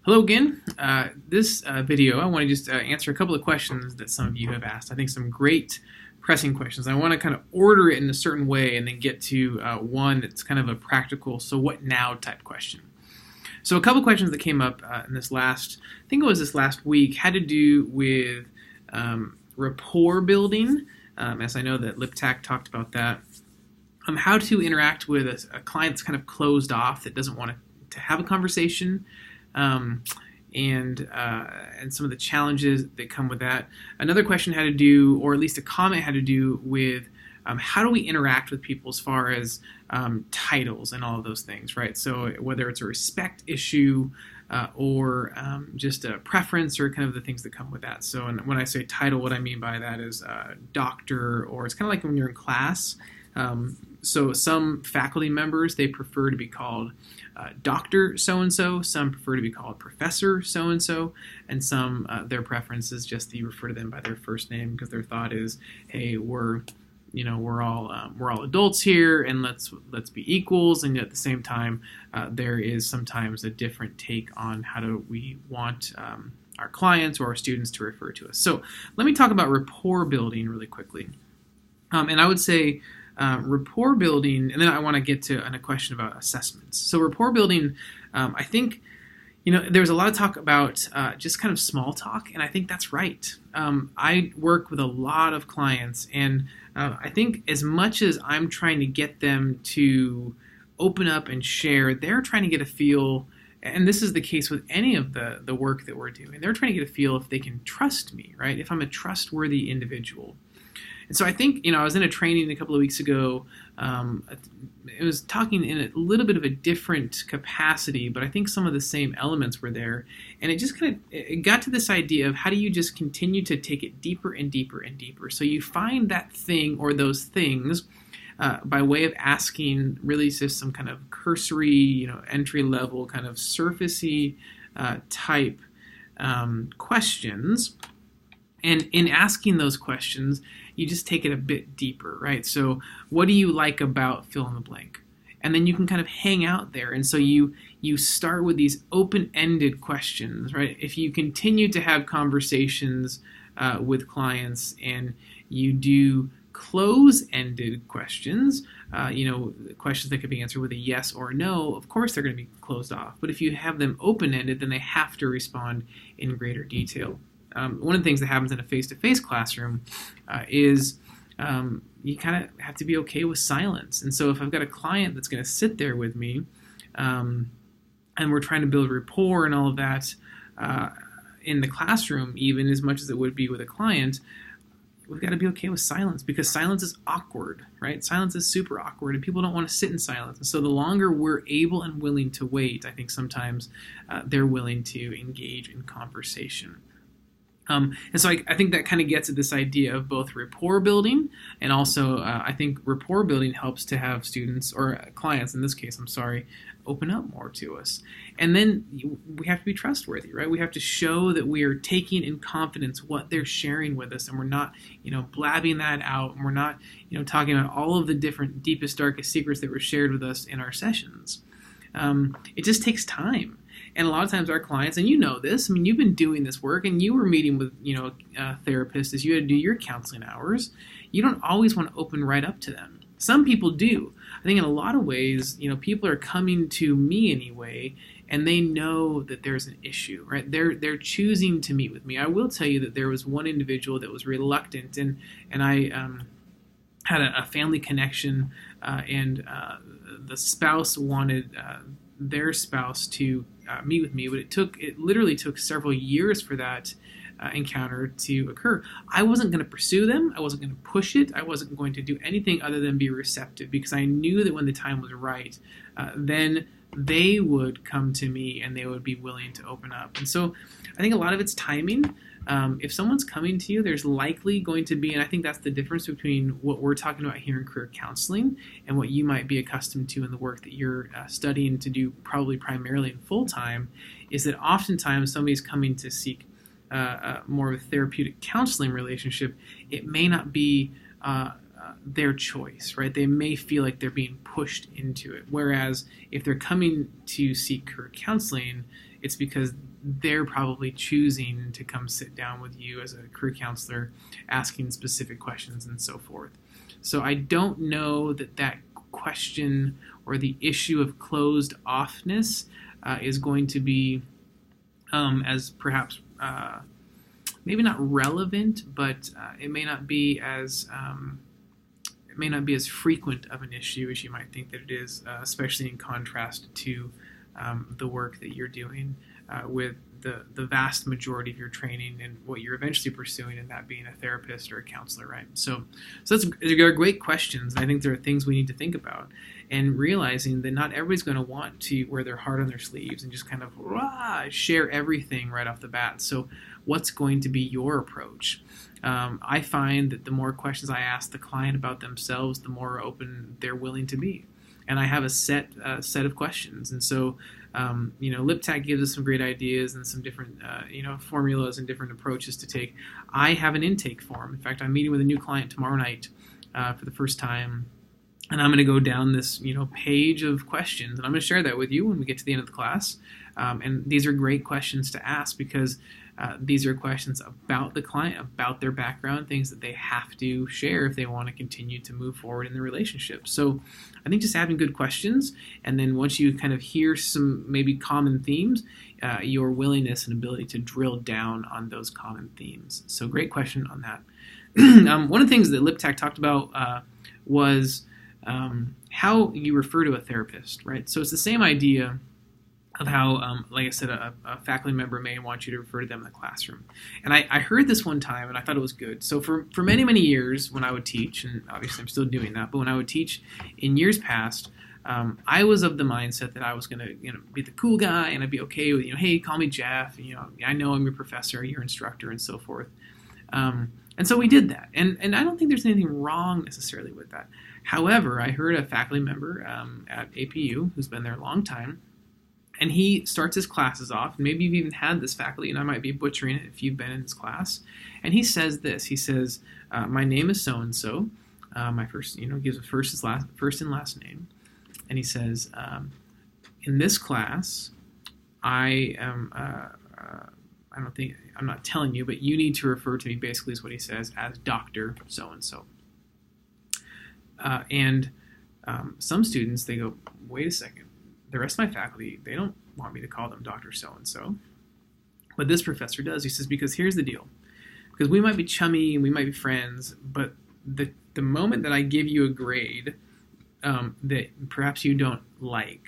Hello again. This video, I want to just answer a couple of questions that some of you have asked. I think some great pressing questions. I want to kind of order it in a certain way and then get to one that's kind of a practical, so what now type question. So a couple questions that came up in this last, I think it was this last week, had to do with rapport building, as I know that LipTac talked about that. How to interact with a client that's kind of closed off, that doesn't want to have a conversation. And some of the challenges that come with that. Another question had to do, or at least a comment had to do with how do we interact with people as far as titles and all of those things, right? So whether it's a respect issue or just a preference or kind of the things that come with that. So when I say title, what I mean by that is doctor, or it's kind of like when you're in class. So some faculty members, they prefer to be called Dr. So-and-so, some prefer to be called Professor So-and-so, and some, their preference is just that you refer to them by their first name because their thought is, hey, we're all adults here, and let's be equals. And yet at the same time, there is sometimes a different take on how do we want our clients or our students to refer to us. So let me talk about rapport building really quickly. And I would say rapport building, and then I want to get to a question about assessments. So rapport building, I think, there's a lot of talk about just kind of small talk, and I think that's right. I work with a lot of clients, and I think as much as I'm trying to get them to open up and share, they're trying to get a feel, and this is the case with any of the work that we're doing, they're trying to get a feel if they can trust me, right? If I'm a trustworthy individual. And so I think, I was in a training a couple of weeks ago. It was talking in a little bit of a different capacity, but I think some of the same elements were there. And it just it got to this idea of how do you just continue to take it deeper and deeper and deeper. So you find that thing or those things by way of asking really just some kind of cursory, entry level kind of surfacey type questions. And in asking those questions, you just take it a bit deeper, right? So what do you like about fill in the blank? And then you can kind of hang out there. And so you start with these open-ended questions, right? If you continue to have conversations with clients and you do close-ended questions, questions that could be answered with a yes or no, of course they're going to be closed off. But if you have them open-ended, then they have to respond in greater detail. One of the things that happens in a face-to-face classroom is you kind of have to be okay with silence. And so if I've got a client that's going to sit there with me and we're trying to build rapport and all of that in the classroom, even as much as it would be with a client, we've got to be okay with silence because silence is awkward, right? Silence is super awkward and people don't want to sit in silence. And so the longer we're able and willing to wait, I think sometimes they're willing to engage in conversation. And so I think that kind of gets at this idea of both rapport building and also I think rapport building helps to have students or clients, in this case, open up more to us. And then we have to be trustworthy, right? We have to show that we are taking in confidence what they're sharing with us and we're not, blabbing that out and we're not, talking about all of the different deepest, darkest secrets that were shared with us in our sessions. It just takes time. And a lot of times our clients, and this, you've been doing this work and you were meeting with, therapists as you had to do your counseling hours. You don't always want to open right up to them. Some people do. I think in a lot of ways, people are coming to me anyway, and they know that there's an issue, right? They're choosing to meet with me. I will tell you that there was one individual that was reluctant, and I had a family connection, and the spouse wanted their spouse to meet with me, but it literally took several years for that encounter to occur. I wasn't going to pursue them. I wasn't going to push it. I wasn't going to do anything other than be receptive because I knew that when the time was right, then they would come to me and they would be willing to open up. And so I think a lot of it's timing. If someone's coming to you, there's likely going to be, and I think that's the difference between what we're talking about here in career counseling and what you might be accustomed to in the work that you're studying to do probably primarily in full-time, is that oftentimes somebody's coming to seek more of a therapeutic counseling relationship. It may not be their choice, right? They may feel like they're being pushed into it. Whereas if they're coming to seek career counseling, it's because they're probably choosing to come sit down with you as a career counselor, asking specific questions and so forth. So I don't know that question or the issue of closed offness is going to be as perhaps maybe not relevant, but it may not be as frequent of an issue as you might think that it is, especially in contrast to the work that you're doing with the vast majority of your training and what you're eventually pursuing, and that being a therapist or a counselor, right? So they're great questions. I think there are things we need to think about, and realizing that not everybody's going to want to wear their heart on their sleeves and just kind of share everything right off the bat. So what's going to be your approach? I find that the more questions I ask the client about themselves, the more open they're willing to be. And I have a set of questions. And so, LipTAC gives us some great ideas and some different, formulas and different approaches to take. I have an intake form. In fact, I'm meeting with a new client tomorrow night for the first time. And I'm going to go down this, page of questions. And I'm going to share that with you when we get to the end of the class. And these are great questions to ask because these are questions about the client, about their background, things that they have to share if they want to continue to move forward in the relationship. So I think just having good questions, and then once you kind of hear some maybe common themes, your willingness and ability to drill down on those common themes. So great question on that. One of the things that LipTAC talked about was how you refer to a therapist, right? So it's the same idea of how, like I said, a faculty member may want you to refer to them in the classroom. And I heard this one time, and I thought it was good. So for many, many years when I would teach, and obviously I'm still doing that, but when I would teach in years past, I was of the mindset that I was going to be the cool guy, and I'd be okay with, hey, call me Jeff. I know I'm your professor, your instructor, and so forth. And so we did that. And I don't think there's anything wrong necessarily with that. However, I heard a faculty member at APU who's been there a long time, and he starts his classes off, and maybe you've even had this faculty, and I might be butchering it if you've been in his class. And he says this. He says, my name is so-and-so. My first, gives a first and last name. And he says, in this class, I'm not telling you, but you need to refer to me, basically is what he says, as Dr. So-and-so. And some students, they go, wait a second. The rest of my faculty, they don't want me to call them Dr. So-and-so. But this professor does. He says, because here's the deal. Because we might be chummy and we might be friends, but the moment that I give you a grade that perhaps you don't like,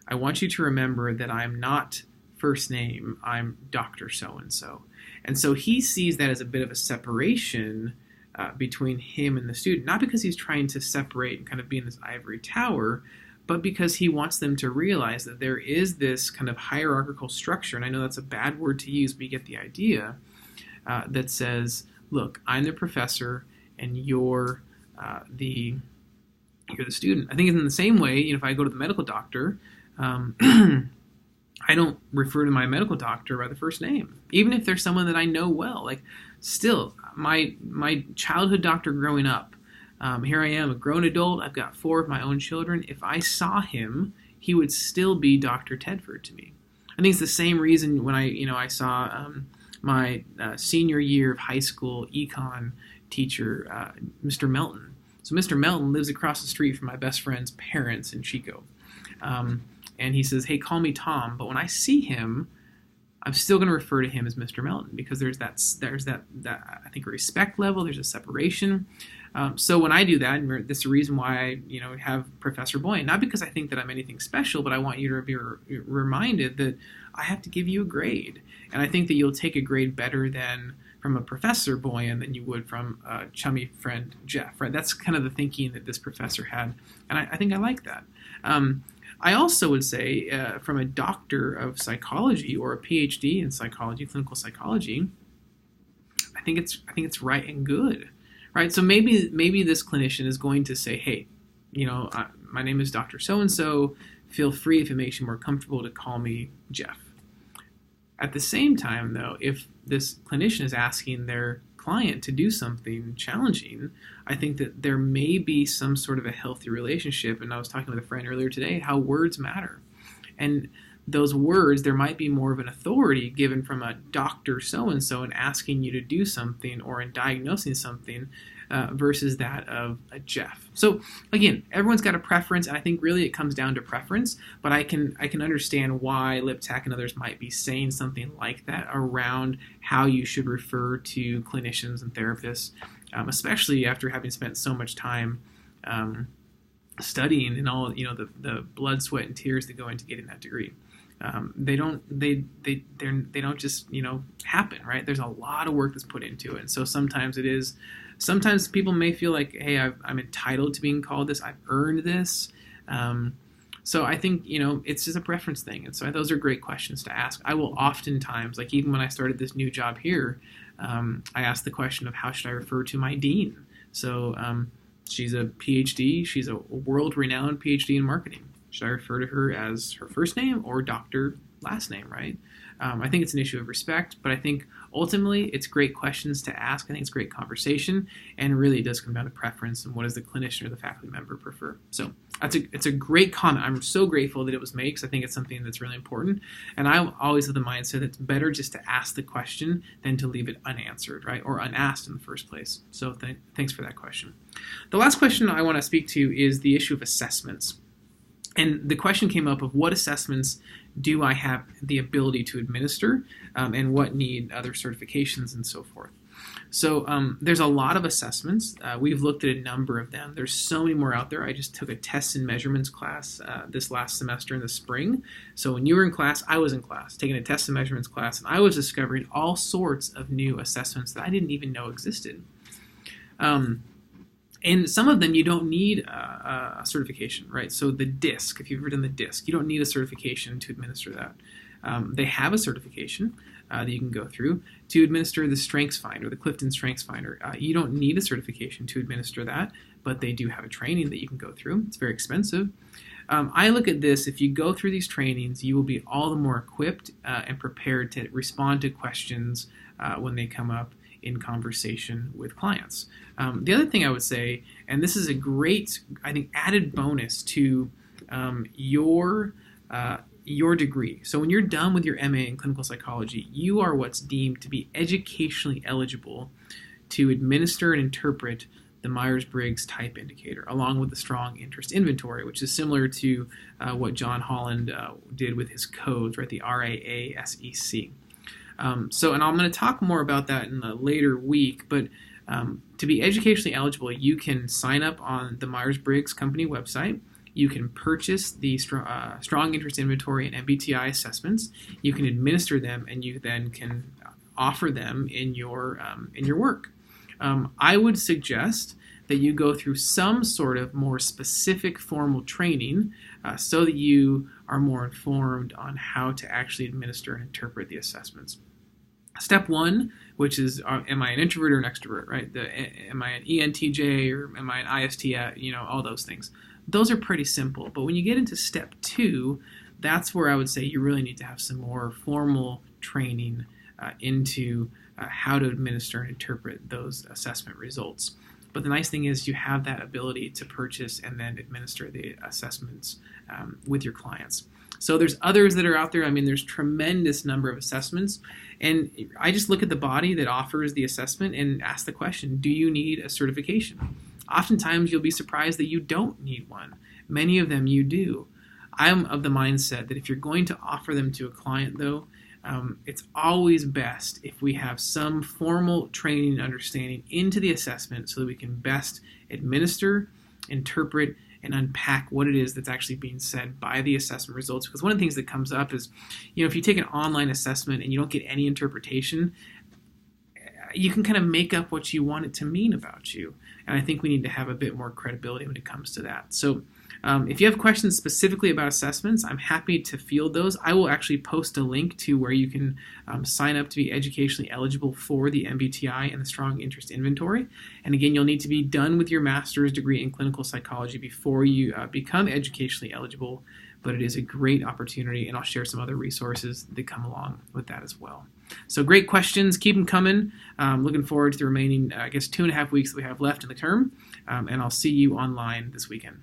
I want you to remember that I'm not first name, I'm Dr. So-and-so. And so he sees that as a bit of a separation between him and the student, not because he's trying to separate and kind of be in this ivory tower, but because he wants them to realize that there is this kind of hierarchical structure, and I know that's a bad word to use, but you get the idea, that says, look, I'm the professor, and you're the student. I think it's in the same way, if I go to the medical doctor, I don't refer to my medical doctor by the first name, even if they're someone that I know well. Like, still, my childhood doctor growing up, here I am, a grown adult. I've got 4 of my own children. If I saw him, he would still be Dr. Tedford to me. I think it's the same reason when I saw my senior year of high school econ teacher, Mr. Melton. So Mr. Melton lives across the street from my best friend's parents in Chico. And he says, hey, call me Tom. But when I see him, I'm still going to refer to him as Mr. Melton because there's that I think, a respect level. There's a separation. So when I do that, and this is the reason why I have Professor Boyan, not because I think that I'm anything special, but I want you to be reminded that I have to give you a grade. And I think that you'll take a grade better from a Professor Boyan than you would from a chummy friend Jeff, right? That's kind of the thinking that this professor had. And I think I like that. I also would say from a doctor of psychology or a PhD in psychology, clinical psychology, I think it's right and good, right? So maybe this clinician is going to say, hey, my name is Dr. So-and-so. Feel free, if it makes you more comfortable, to call me Jeff. At the same time, though, if this clinician is asking their client to do something challenging, I think that there may be some sort of a healthy relationship. And I was talking with a friend earlier today how words matter. And those words, there might be more of an authority given from a doctor so-and-so in asking you to do something or in diagnosing something versus that of a Jeff. So again, everyone's got a preference, and I think really it comes down to preference, but I can understand why LipTech and others might be saying something like that around how you should refer to clinicians and therapists, especially after having spent so much time studying and all, the blood, sweat, and tears that go into getting that degree. They don't just happen, right? There's a lot of work that's put into it, and so sometimes people may feel like, hey, I'm entitled to being called this, I've earned this. So I think it's just a preference thing, and so those are great questions to ask. I will oftentimes, like even when I started this new job here, I asked the question of how should I refer to my dean. So she's a PhD, she's a world-renowned PhD in marketing. Should I refer to her as her first name or Dr. last name, right? I think it's an issue of respect, but I think ultimately it's great questions to ask. I think it's great conversation, and really it does come down to preference and what does the clinician or the faculty member prefer. So it's a great comment. I'm so grateful that it was made because I think it's something that's really important, and I always have the mindset that it's better just to ask the question than to leave it unanswered, right, or unasked in the first place. So thanks for that question. The last question I want to speak to is the issue of assessments. And the question came up of what assessments do I have the ability to administer, and what need other certifications and so forth. So there's a lot of assessments. We've looked at a number of them. There's so many more out there. I just took a tests and measurements class this last semester in the spring. So when you were in class, I was in class, taking a tests and measurements class, and I was discovering all sorts of new assessments that I didn't even know existed. And some of them you don't need a certification, right? So the DISC, if you've ever done the DISC, you don't need a certification to administer that. They have a certification that you can go through to administer the Strengths Finder, the Clifton Strengths Finder. You don't need a certification to administer that, but they do have a training that you can go through. It's very expensive. I look at this, if you go through these trainings, you will be all the more equipped and prepared to respond to questions when they come up in conversation with clients. The other thing I would say, and this is a great, I think, added bonus to your degree. So when you're done with your MA in clinical psychology, you are what's deemed to be educationally eligible to administer and interpret the Myers-Briggs Type Indicator, along with the Strong Interest Inventory, which is similar to what John Holland did with his codes, right? The RAASEC. And I'm going to talk more about that in a later week, but to be educationally eligible, you can sign up on the Myers-Briggs company website. You can purchase the Strong Interest Inventory and MBTI assessments. You can administer them, and you then can offer them in your work. I would suggest that you go through some sort of more specific formal training so that you are more informed on how to actually administer and interpret the assessments. Step one, which is, am I an introvert or an extrovert, right? Am I an ENTJ or am I an IST, all those things. Those are pretty simple. But when you get into step two, that's where I would say you really need to have some more formal training into how to administer and interpret those assessment results. But the nice thing is you have that ability to purchase and then administer the assessments with your clients. So there's others that are out there. I mean, there's tremendous number of assessments. And I just look at the body that offers the assessment and ask the question, do you need a certification? Oftentimes you'll be surprised that you don't need one. Many of them you do. I'm of the mindset that if you're going to offer them to a client, though, it's always best if we have some formal training and understanding into the assessment so that we can best administer, interpret, and unpack what it is that's actually being said by the assessment results. Because one of the things that comes up is, if you take an online assessment and you don't get any interpretation, you can kind of make up what you want it to mean about you. And I think we need to have a bit more credibility when it comes to that. So if you have questions specifically about assessments, I'm happy to field those. I will actually post a link to where you can sign up to be educationally eligible for the MBTI and the Strong Interest Inventory. And again, you'll need to be done with your master's degree in clinical psychology before you become educationally eligible. But it is a great opportunity, and I'll share some other resources that come along with that as well. So great questions. Keep them coming. Looking forward to the remaining, 2.5 weeks that we have left in the term. And I'll see you online this weekend.